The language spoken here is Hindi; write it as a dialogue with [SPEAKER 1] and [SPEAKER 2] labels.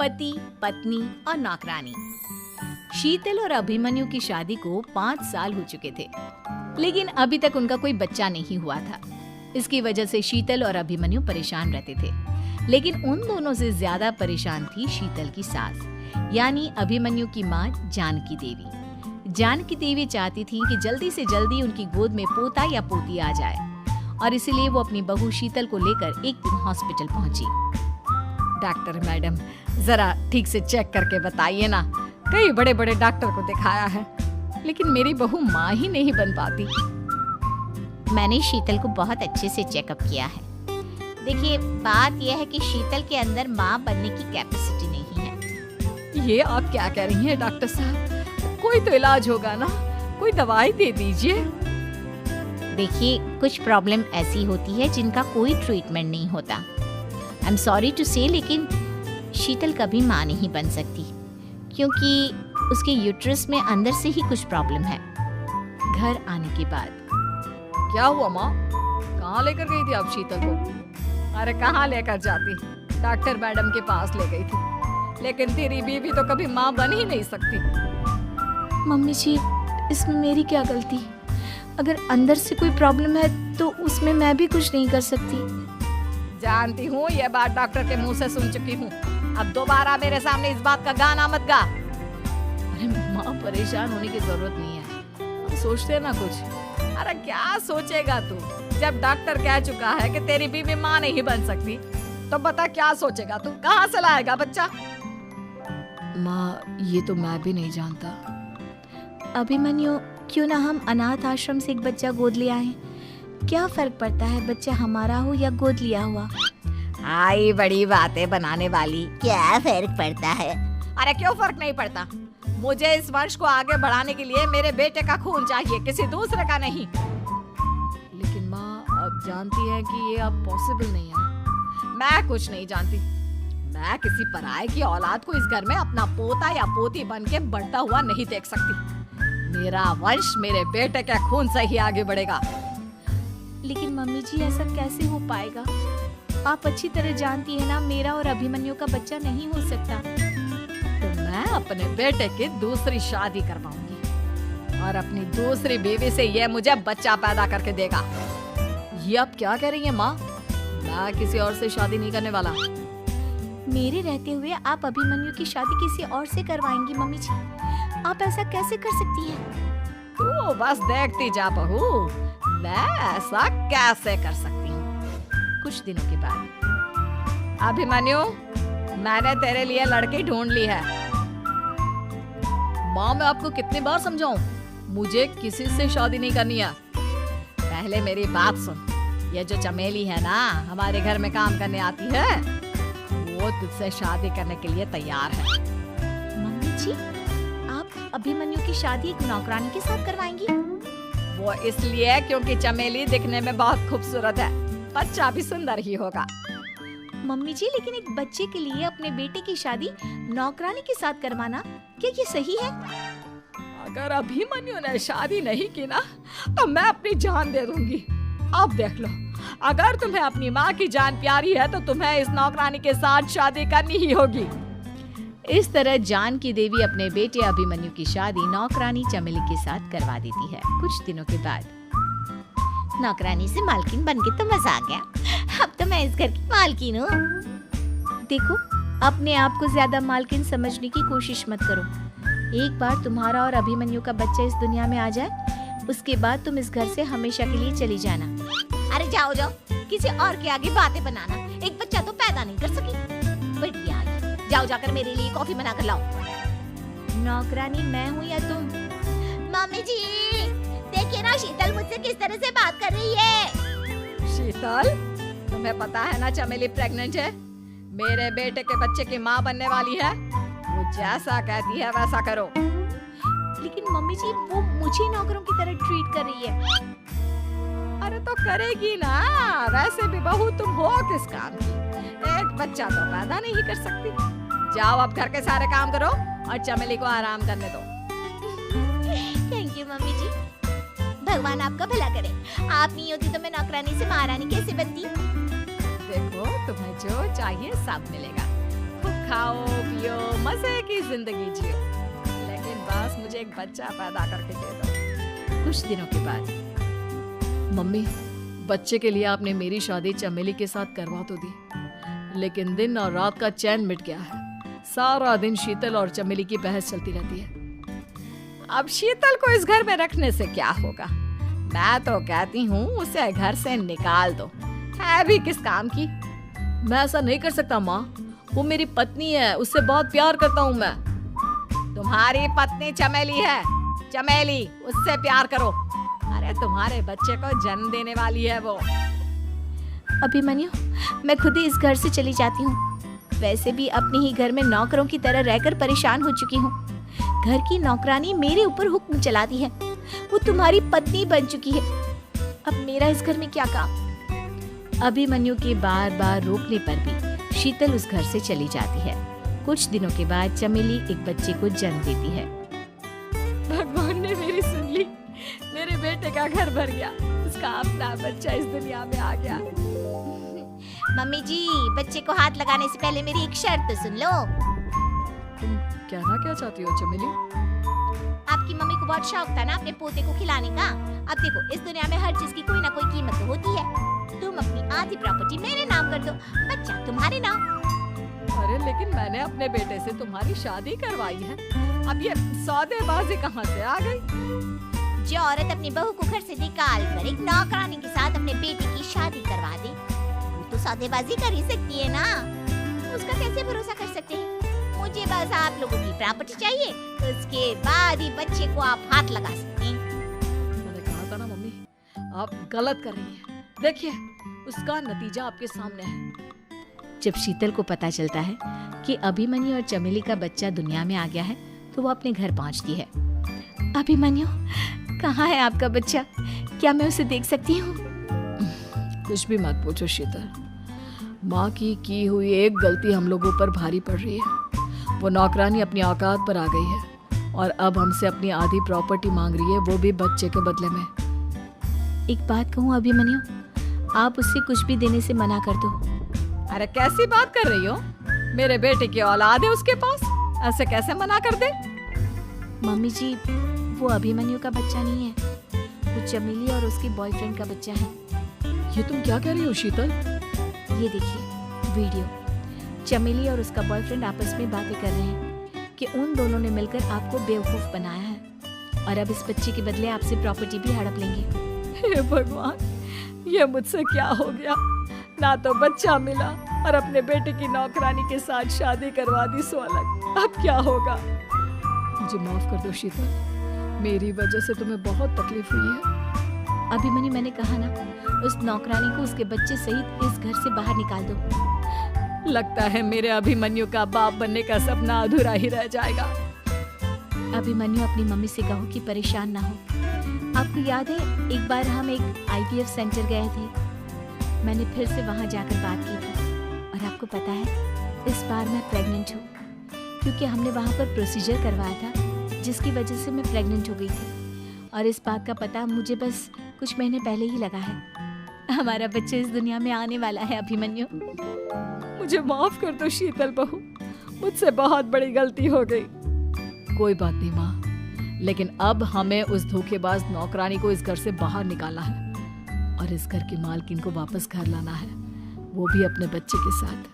[SPEAKER 1] पति, पत्नी और नौकरानी। शीतल और अभिमन्यु की शादी को 5 साल हो चुके थे, लेकिन अभी तक उनका कोई बच्चा नहीं हुआ था। इसकी वजह से शीतल और अभिमन्यु परेशान रहते थे, लेकिन उन दोनों से ज्यादा परेशान थी शीतल की सास, यानी अभिमन्यु की माँ जानकी देवी। जानकी देवी चाहती थी कि जल्दी से जल्दी उनकी गोद में पोता या पोती आ जाए, और इसीलिए वो अपनी बहू शीतल को लेकर एक दिन हॉस्पिटल पहुंची।
[SPEAKER 2] डॉक्टर मैडम, जरा ठीक से चेक करके बताइए ना। कई बड़े बड़े डॉक्टर को दिखाया है, लेकिन मेरी बहू माँ ही नहीं बन पाती।
[SPEAKER 3] मैंने शीतल को बहुत अच्छे से चेकअप किया है। देखिए, बात यह है कि शीतल के अंदर माँ बनने की कैपेसिटी नहीं है।
[SPEAKER 2] ये आप क्या कह रही हैं डॉक्टर साहब? कोई तो इलाज होगा ना, कोई दवाई दे दीजिए।
[SPEAKER 3] देखिए, कुछ प्रॉब्लम ऐसी होती है जिनका कोई ट्रीटमेंट नहीं होता। आई एम सॉरी टू से, लेकिन शीतल कभी माँ नहीं बन सकती, क्योंकि उसके यूट्रस में अंदर से ही कुछ प्रॉब्लम है।
[SPEAKER 1] घर आने के बाद
[SPEAKER 2] क्या हुआ माँ? कहाँ लेकर गई थी आप शीतल को? अरे कहाँ लेकर जाती, डॉक्टर मैडम के पास ले गई थी, लेकिन तेरी बीवी तो कभी माँ बन ही नहीं सकती।
[SPEAKER 1] मम्मी जी, इसमें मेरी क्या गलती? अगर अंदर से कोई प्रॉब्लम है तो उसमें मैं भी कुछ नहीं कर सकती।
[SPEAKER 2] जानती हूँ, ये बात डॉक्टर के मुंह से सुन चुकी हूँ। अब दोबारा मेरे सामने इस बात का गाना मत गा।
[SPEAKER 1] अरे माँ, परेशान होने की जरूरत नहीं है, हम सोचते हैं ना कुछ।
[SPEAKER 2] अरे क्या सोचेगा तू? जब डॉक्टर कह चुका है कि तेरी बीवी माँ नहीं बन सकती, तो बता क्या सोचेगा तू? कहाँ से लाएगा बच्चा?
[SPEAKER 1] माँ, ये तो मैं भी नहीं जानता। अभिमन्यु, क्यों ना हम अनाथ आश्रम से एक बच्चा गोद ले आए? क्या फर्क पड़ता है बच्चा हमारा हो या गोद लिया हुआ?
[SPEAKER 2] आई बड़ी बातें बनाने वाली।
[SPEAKER 3] क्या फर्क पड़ता है?
[SPEAKER 2] अरे क्यों फर्क नहीं पड़ता? मुझे इस वंश को आगे बढ़ाने के लिए मेरे बेटे का खून चाहिए, किसी दूसरे का नहीं।
[SPEAKER 1] लेकिन माँ, आप जानती हैं कि ये अब पॉसिबल नहीं है।
[SPEAKER 2] मैं कुछ नहीं जानती। मैं किसी पराये की औलाद को इस घर में अपना पोता या पोती बन के बढ़ता हुआ नहीं देख सकती। मेरा वंश मेरे बेटे के खून से ही आगे बढ़ेगा।
[SPEAKER 1] लेकिन मम्मी जी, ऐसा कैसे हो पाएगा? आप अच्छी तरह जानती है ना, मेरा और अभिमन्यु का बच्चा नहीं हो सकता।
[SPEAKER 2] तो मैं अपने बेटे की दूसरी शादी करवाऊंगी और अपनी दूसरी बीवी से ये मुझे बच्चा पैदा करके देगा।
[SPEAKER 1] ये आप क्या कह रही हैं माँ?
[SPEAKER 2] मैं किसी और से शादी नहीं करने वाला।
[SPEAKER 1] मेरे रहते हुए आप अभिमन्यु की शादी किसी और से करवाएंगी? मम्मी जी, आप ऐसा कैसे कर सकती हैं?
[SPEAKER 2] तू बस देखती जा बहू, मैं ऐसा कैसे कर सकती हूँ।
[SPEAKER 1] कुछ दिनों के बाद,
[SPEAKER 2] अभिमन्यु, मैंने तेरे लिए लड़की ढूंढ ली है।
[SPEAKER 1] माँ, मैं आपको कितनी बार समझाऊं? मुझे किसी से शादी नहीं करनी है।
[SPEAKER 2] पहले मेरी बात सुन। ये जो चमेली है ना, हमारे घर में काम करने आती है, वो तुझसे शादी करने के लिए तैयार है।
[SPEAKER 1] मम्मी जी, आप अभिमन्यु की शादी एक नौकरानी के साथ करवाएंगी?
[SPEAKER 2] वो इसलिए क्योंकि चमेली दिखने में बहुत खूबसूरत है, बच्चा भी सुंदर ही होगा।
[SPEAKER 1] मम्मी जी, लेकिन एक बच्चे के लिए अपने बेटे की शादी नौकरानी के साथ करवाना, क्या ये सही है?
[SPEAKER 2] अगर अभिमन्यु ने शादी नहीं की ना, तो मैं अपनी जान दे दूंगी। अब देख लो, अगर तुम्हें अपनी माँ की जान प्यारी है तो तुम्हें इस नौकरानी के साथ शादी करनी ही होगी।
[SPEAKER 1] इस तरह जानकी देवी अपने बेटे अभिमन्यु की शादी नौकरानी चमेली के साथ करवा देती है। कुछ दिनों के बाद,
[SPEAKER 3] नौकरानी से मालकिन बन के तो मजा आ गया। अब तो मैं इस घर की मालकिन हूँ।
[SPEAKER 1] देखो, अपने आप को ज्यादा मालकिन समझने की कोशिश मत करो। एक बार तुम्हारा और अभिमन्यु का बच्चा इस दुनिया में आ जाए, उसके बाद तुम इस घर से हमेशा के लिए चली जाना।
[SPEAKER 3] अरे जाओ जाओ, किसी और के आगे बातें बनाना। एक बच्चा तो पैदा नहीं कर सकी। बढ़िया, जाओ जाकर मेरे लिए कॉफी बना कर लाओ।
[SPEAKER 1] नौकरानी मैं हूँ या तुम?
[SPEAKER 3] मम्मी जी, देखिए ना शीतल मुझसे किस तरह से बात कर रही है।
[SPEAKER 2] शीतल, तुम्हें पता है ना चमेली प्रेग्नेंट है, मेरे बेटे के बच्चे की माँ बनने वाली है। वो जैसा कहती है वैसा करो।
[SPEAKER 1] लेकिन मम्मी जी, वो मुझे नौकरों की तरह ट्रीट कर रही है।
[SPEAKER 2] अरे तो करेगी ना, वैसे भी बहू तुम हो किस काम की? एक बच्चा तो पैदा नहीं कर सकती। जाओ अब घर के सारे काम करो और चमेली को आराम करने दो।
[SPEAKER 3] थैंक यू मम्मी जी, भगवान आपका भला करे। आप नहीं होती तो मैं नौकरानी से महारानी कैसे बनती।
[SPEAKER 2] देखो, तुम्हें जो चाहिए सब मिलेगा। खूब खाओ पियो। मम्मा से एक ही जिंदगी जियो, लेकिन बस मुझे एक बच्चा पैदा करके दे दो।
[SPEAKER 1] कुछ दिनों के बाद, मम्मी बच्चे के लिए आपने मेरी शादी चमेली के साथ करवा तो दी, लेकिन दिन और रात का चैन मिट गया है। सारा दिन शीतल और चमेली की बहस चलती रहती है।
[SPEAKER 2] अब शीतल को इस घर में रखने से क्या होगा? मैं तो कहती हूँ उसे घर से निकाल दो, है भी किस काम की।
[SPEAKER 1] मैं ऐसा नहीं कर सकता माँ, वो मेरी पत्नी है, उससे बहुत प्यार करता हूँ मैं।
[SPEAKER 2] तुम्हारी पत्नी चमेली है, चमेली उससे प्यार करो। अरे तुम्हारे बच्चे को जन्म देने वाली है वो।
[SPEAKER 3] अभिमन्यु, मैं खुद ही इस घर से चली जाती हूँ। वैसे भी अपने ही घर में नौकरों की तरह रहकर परेशान हो चुकी हूँ। घर की नौकरानी मेरे ऊपर हुक्म चलाती है, वो तुम्हारी पत्नी बन चुकी है। अब मेरा इस घर में क्या काम?
[SPEAKER 1] अभिमन्यु के बार बार रोकने पर भी शीतल उस घर से चली जाती है। कुछ दिनों के बाद चमेली एक बच्चे को जन्म देती है।
[SPEAKER 2] भगवान ने मेरी सुन ली, मेरे बेटे का घर भर गया, उसका अपना बच्चा इस दुनिया में आ गया।
[SPEAKER 3] मम्मी जी, बच्चे को हाथ लगाने से पहले मेरी एक शर्त तो सुन लो।
[SPEAKER 1] तुम कहना क्या चाहती हो चमेली?
[SPEAKER 3] आपकी मम्मी को बहुत शौक था ना अपने पोते को खिलाने का। अब देखो, इस दुनिया में हर चीज की कोई ना कोई कीमत तो होती है। तुम अपनी आधी प्रॉपर्टी मेरे नाम कर दो, बच्चा तुम्हारे नाम।
[SPEAKER 2] अरे लेकिन मैंने अपने बेटे से तुम्हारी शादी करवाई है, अब ये सौदेबाजी कहाँ से आ गई?
[SPEAKER 3] जो औरत अपनी बहू को घर से निकाल कर एक नौकरानी के साथ अपने बेटे की शादी करवा दे, वो तो सौदेबाजी कर ही सकती है ना। उसका कैसे भरोसा कर सकते हैं? मुझे बस आप लोगों की प्रॉपर्टी चाहिए, उसके बाद ही बच्चे को आप हाथ लगा सकते हैं।
[SPEAKER 1] मैंने कहा था ना मम्मी, आप गलत कर रही हैं। देखिए, उसका नतीजा आपके सामने है। जब शीतल को पता चलता है कि अभिमन्यु और चमेली का बच्चा दुनिया में आ गया है, तो वो अपने घर पहुंचती है।
[SPEAKER 3] अभिमन्यु, कहाँ है आपका बच्चा? क्या मैं उसे देख सकती हूँ?
[SPEAKER 1] कुछ भी मत पूछो शीतल, माँ की हुई एक गलती हम लोगों पर भारी पड़ रही है। वो नौकरानी अपनी औकात पर आ गई है और अब हमसे अपनी आधी प्रॉपर्टी मांग रही है, वो भी बच्चे के बदले में।
[SPEAKER 3] एक बात कहूँ अभिमन्यु, आप उससे कुछ भी देने से मना कर दो।
[SPEAKER 2] अरे कैसी बात कर रही हो? मेरे बेटे की औलाद है उसके पास, ऐसे कैसे मना कर दे?
[SPEAKER 3] मम्मी जी, वो अभिमन्यु का बच्चा नहीं है, वो चमेली और उसके बॉयफ्रेंड का बच्चा है।
[SPEAKER 1] ये तुम क्या कह रही हो शीतल?
[SPEAKER 3] ये देखिए वीडियो, चमेली और उसका बॉयफ्रेंड आपस में बातें कर रहे हैं कि उन दोनों ने मिलकर आपको बेवकूफ बनाया है और अब इस बच्चे के बदले आपसे प्रॉपर्टी भी हड़प लेंगे।
[SPEAKER 2] हे भगवान, ये मुझसे क्या हो गया? ना तो बच्चा मिला और अपने बेटे की नौकरानी के साथ शादी करवा दी, सो अलग। अब क्या होगा?
[SPEAKER 1] मुझे माफ कर दो शीतल, मेरी वजह से तुम्हें बहुत तकलीफ हुई है।
[SPEAKER 3] अभिमन्यु, मैंने कहा ना, उस नौकरानी को उसके बच्चे सहित इस घर से बाहर निकाल दो।
[SPEAKER 2] लगता है मेरे अभिमन्यु का बाप बनने का सपना अधूरा ही रह जाएगा।
[SPEAKER 3] अभिमन्यु, अपनी मम्मी से कहो कि परेशान ना हो। आपको याद है, एक बार हम एक IVF सेंटर गए थे, मैंने फिर से वहां जाकर बात की थी और आपको पता है, इस बार मैं प्रेग्नेंट हूँ, क्योंकि हमने वहां पर प्रोसीजर करवाया था जिसकी वजह से मैं प्रेग्नेंट हो गई थी। और इस बात का पता मुझे बस कुछ महीने पहले ही लगा है। हमारा बच्चा इस दुनिया में आने वाला है अभिमन्यु।
[SPEAKER 2] मुझे माफ कर दो शीतल बहू, मुझसे बहुत बड़ी गलती हो गई।
[SPEAKER 1] कोई बात नहीं माँ, लेकिन अब हमें उस धोखेबाज नौकरानी को इस घर से बाहर निकालना है और इस घर की मालकिन को वापस घर लाना है, वो भी अपने बच्चे के साथ।